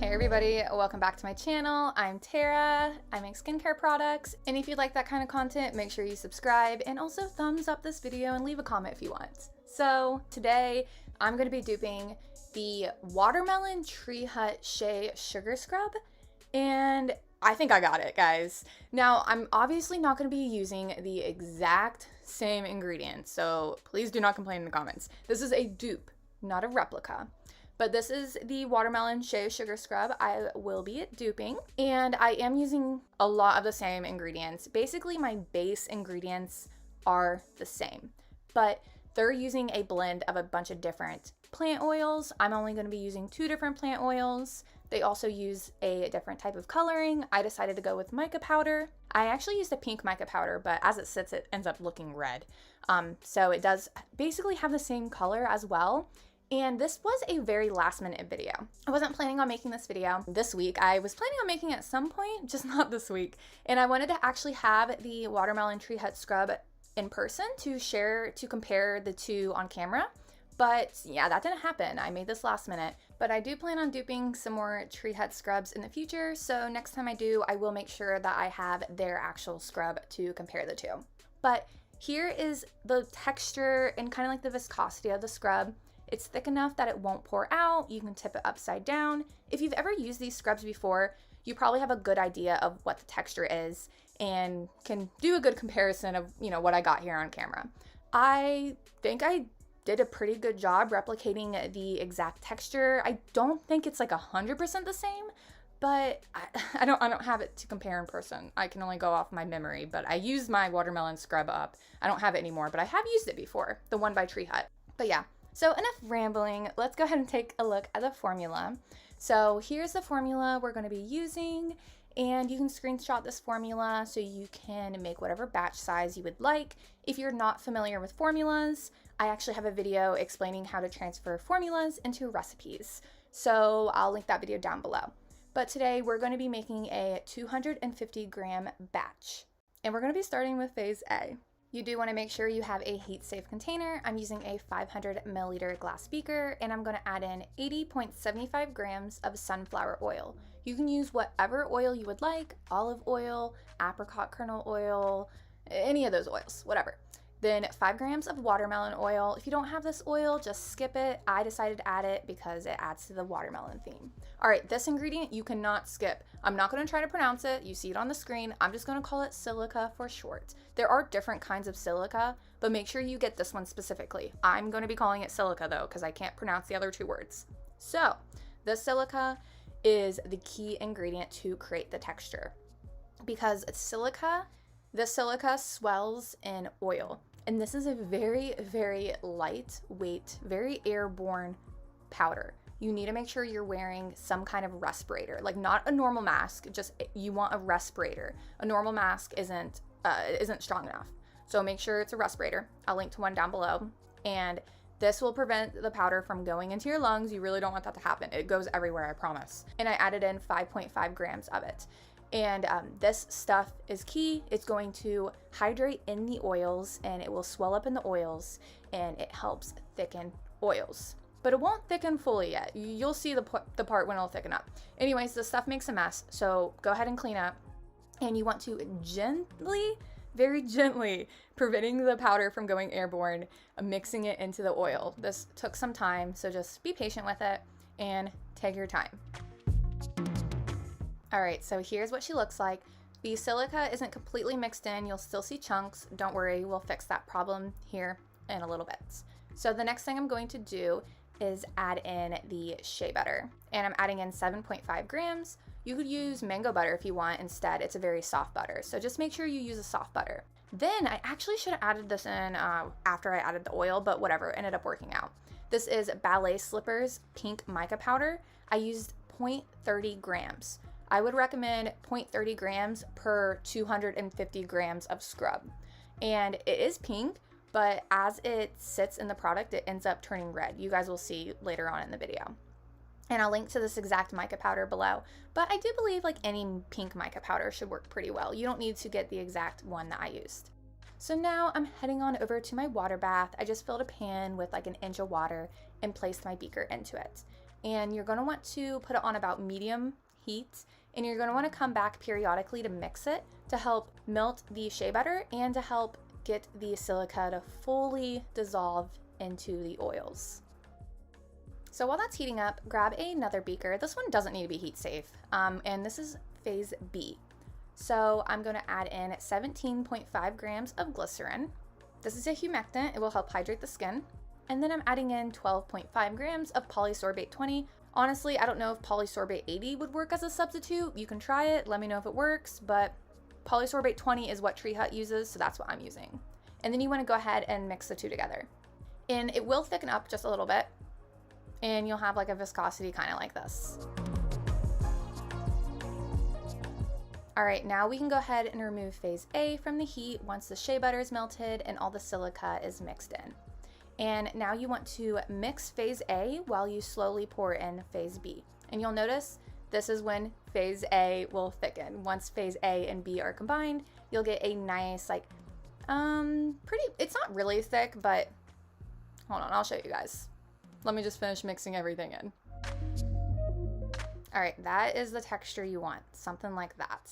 Hey everybody, welcome back to my channel. I'm Tara. I make skincare products, and if you like that kind of content, make sure you subscribe and also thumbs up this video and leave a comment if you want. So today I'm going to be duping the Watermelon Tree Hut Shea Sugar Scrub, and I think I got it, guys. Now, I'm obviously not going to be using the exact same ingredients, so please do not complain in the comments. This is a dupe, not a replica. But this is the Watermelon Shea Sugar Scrub I will be duping, and I am using a lot of the same ingredients. Basically, my base ingredients are the same, but they're using a blend of a bunch of different plant oils. I'm only going to be using 2 different plant oils. They also use a different type of coloring. I decided to go with mica powder. I actually used a pink mica powder, but as it sits, it ends up looking red. So it does basically have the same color as well. And this was a very last minute video. I wasn't planning on making this video this week. I was planning on making it at some point, just not this week. And I wanted to actually have the Watermelon Tree Hut Scrub in person to compare the two on camera. But yeah, that didn't happen. I made this last minute. But I do plan on duping some more Tree Hut scrubs in the future. So next time I do, I will make sure that I have their actual scrub to compare the two. But here is the texture and kind of like the viscosity of the scrub. It's thick enough that it won't pour out. You can tip it upside down. If you've ever used these scrubs before, you probably have a good idea of what the texture is and can do a good comparison of, what I got here on camera. I think I did a pretty good job replicating the exact texture. I don't think it's like 100% the same, but I don't have it to compare in person. I can only go off my memory, but I used my watermelon scrub up. I don't have it anymore, but I have used it before, the one by Tree Hut. But yeah. So enough rambling, let's go ahead and take a look at the formula. So here's the formula we're going to be using, and you can screenshot this formula so you can make whatever batch size you would like. If you're not familiar with formulas, I actually have a video explaining how to transfer formulas into recipes. So I'll link that video down below. But today we're going to be making a 250 gram batch, and we're going to be starting with phase A. You do want to make sure you have a heat-safe container. I'm using a 500 milliliter glass beaker, and I'm going to add in 80.75 grams of sunflower oil. You can use whatever oil you would like, olive oil, apricot kernel oil, any of those oils, whatever. Then 5 grams of watermelon oil. If you don't have this oil, just skip it. I decided to add it because it adds to the watermelon theme. All right, this ingredient you cannot skip. I'm not going to try to pronounce it. You see it on the screen. I'm just going to call it silica for short. There are different kinds of silica, but make sure you get this one specifically. I'm going to be calling it silica though, because I can't pronounce the other 2 words. So the silica is the key ingredient to create the texture, because the silica swells in oil. And this is a very, very lightweight, very airborne powder. You need to make sure you're wearing some kind of respirator, like not a normal mask, just you want a respirator. A normal mask isn't strong enough. So make sure it's a respirator. I'll link to one down below. And this will prevent the powder from going into your lungs. You really don't want that to happen. It goes everywhere, I promise. And I added in 5.5 grams of it. And this stuff is key. It's going to hydrate in the oils, and it will swell up in the oils, and it helps thicken oils. But it won't thicken fully yet. You'll see the part when it'll thicken up. Anyways, the stuff makes a mess, so go ahead and clean up. And you want to gently, very gently, preventing the powder from going airborne, mixing it into the oil. This took some time, so just be patient with it and take your time. All right, so here's what she looks like. The silica isn't completely mixed in. You'll still see chunks. Don't worry, we'll fix that problem here in a little bit. So the next thing I'm going to do is add in the shea butter, and I'm adding in 7.5 grams. You could use mango butter if you want instead. It's a very soft butter, so just make sure you use a soft butter. Then I actually should have added this in after I added the oil, but whatever, ended up working out. This is Ballet Slippers pink mica powder. I used 0.30 grams. I would recommend 0.30 grams per 250 grams of scrub. And it is pink, but as it sits in the product, it ends up turning red. You guys will see later on in the video. And I'll link to this exact mica powder below. But I do believe like any pink mica powder should work pretty well. You don't need to get the exact one that I used. So now I'm heading on over to my water bath. I just filled a pan with like an inch of water and placed my beaker into it. and you're going to want to put it on about medium heat, and you're going to want to come back periodically to mix it to help melt the shea butter and to help get the silica to fully dissolve into the oils. So while that's heating up, grab another beaker. This one doesn't need to be heat safe, and this is phase B. So I'm going to add in 17.5 grams of glycerin. This is a humectant. It will help hydrate the skin. And then I'm adding in 12.5 grams of polysorbate 20. Honestly, I don't know if polysorbate 80 would work as a substitute. You can try it. Let me know if it works, but polysorbate 20 is what Tree Hut uses, so that's what I'm using. And then you want to go ahead and mix the two together. And it will thicken up just a little bit, and you'll have like a viscosity kind of like this. All right, now we can go ahead and remove phase A from the heat once the shea butter is melted and all the silica is mixed in. And now you want to mix phase A while you slowly pour in phase B. And you'll notice this is when phase A will thicken. Once phase A and B are combined, you'll get a nice, like, it's not really thick, but hold on, I'll show you guys. Let me just finish mixing everything in. All right, that is the texture you want, something like that.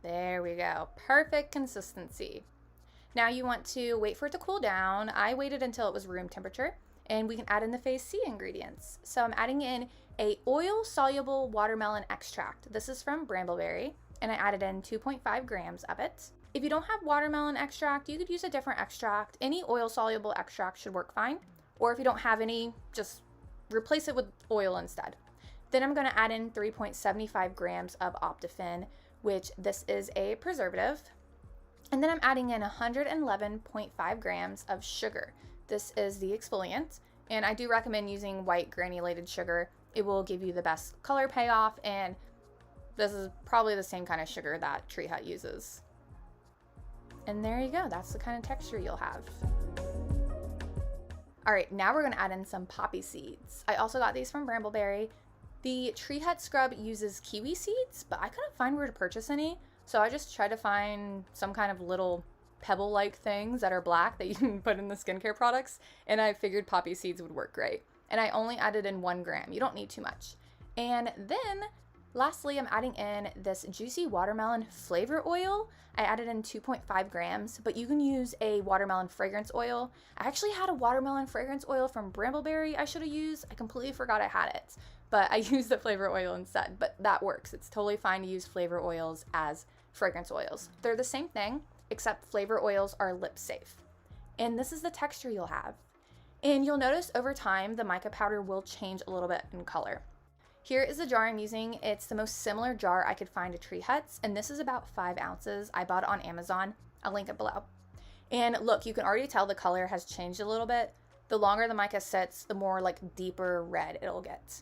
There we go, perfect consistency. Now you want to wait for it to cool down. I waited until it was room temperature, and we can add in the phase C ingredients. So I'm adding in a oil-soluble watermelon extract. This is from Brambleberry, and I added in 2.5 grams of it. If you don't have watermelon extract, you could use a different extract. Any oil-soluble extract should work fine. Or if you don't have any, just replace it with oil instead. Then I'm gonna add in 3.75 grams of Optifin, which this is a preservative. And then I'm adding in 111.5 grams of sugar. This is the exfoliant, and I do recommend using white granulated sugar. It will give you the best color payoff, and this is probably the same kind of sugar that Tree Hut uses. And there you go, that's the kind of texture you'll have. All right, now we're gonna add in some poppy seeds. I also got these from Brambleberry. The Tree Hut scrub uses kiwi seeds, but I couldn't find where to purchase any, so I just tried to find some kind of little pebble-like things that are black that you can put in the skincare products, and I figured poppy seeds would work great. And I only added in 1 gram. You don't need too much. And then lastly, I'm adding in this juicy watermelon flavor oil. I added in 2.5 grams, but you can use a watermelon fragrance oil. I actually had a watermelon fragrance oil from Brambleberry I should have used. I completely forgot I had it, but I used the flavor oil instead, but that works. It's totally fine to use flavor oils as fragrance oils. They're the same thing, except flavor oils are lip safe. And this is the texture you'll have. And you'll notice over time, the mica powder will change a little bit in color. Here is the jar I'm using. It's the most similar jar I could find at Tree Hut's, and this is about 5 ounces. I bought it on Amazon. I'll link it below. And look, you can already tell the color has changed a little bit. The longer the mica sits, the more like deeper red it'll get.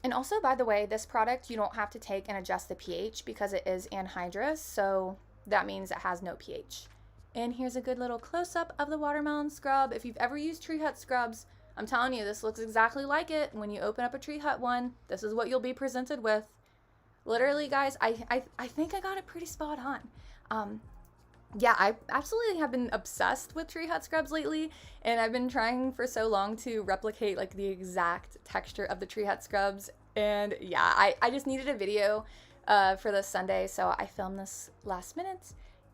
And also, by the way, this product you don't have to take and adjust the pH because it is anhydrous, so that means it has no pH. And here's a good little close-up of the watermelon scrub. If you've ever used Tree Hut scrubs, I'm telling you, this looks exactly like it. When you open up a Tree Hut one, this is what you'll be presented with. Literally, guys, I think I got it pretty spot on. Yeah, I absolutely have been obsessed with Tree Hut scrubs lately, and I've been trying for so long to replicate like the exact texture of the Tree Hut scrubs. And yeah, I just needed a video for this Sunday, so I filmed this last minute.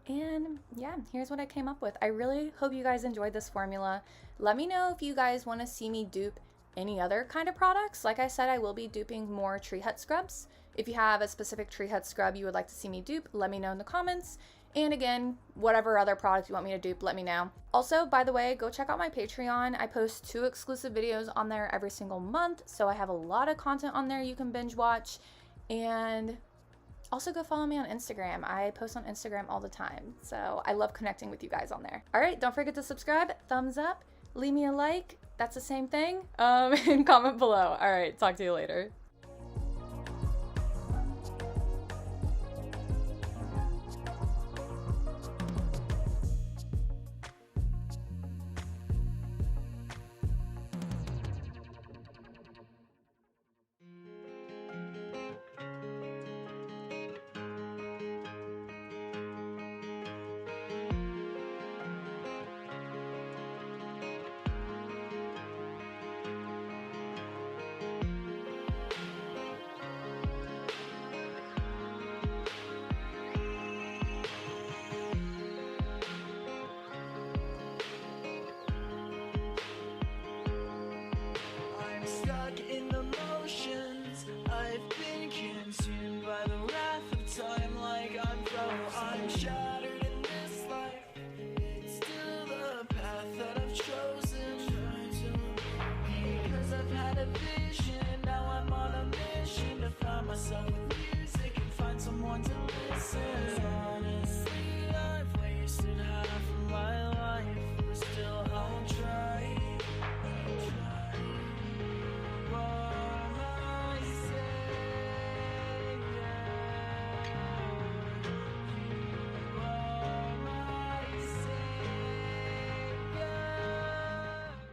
And yeah, here's what I came up with. I really hope you guys enjoyed this formula. Let me know if you guys want to see me dupe any other kind of products. Like I said, I will be duping more Tree Hut scrubs. If you have a specific Tree Hut scrub you would like to see me dupe, let me know in the comments. And again, whatever other product you want me to dupe, let me know. Also, by the way, go check out my Patreon. I post 2 exclusive videos on there every single month, so I have a lot of content on there you can binge watch. And also go follow me on Instagram. I post on Instagram all the time, so I love connecting with you guys on there. All right, don't forget to subscribe, thumbs up, leave me a like, that's the same thing, and comment below. All right, talk to you later.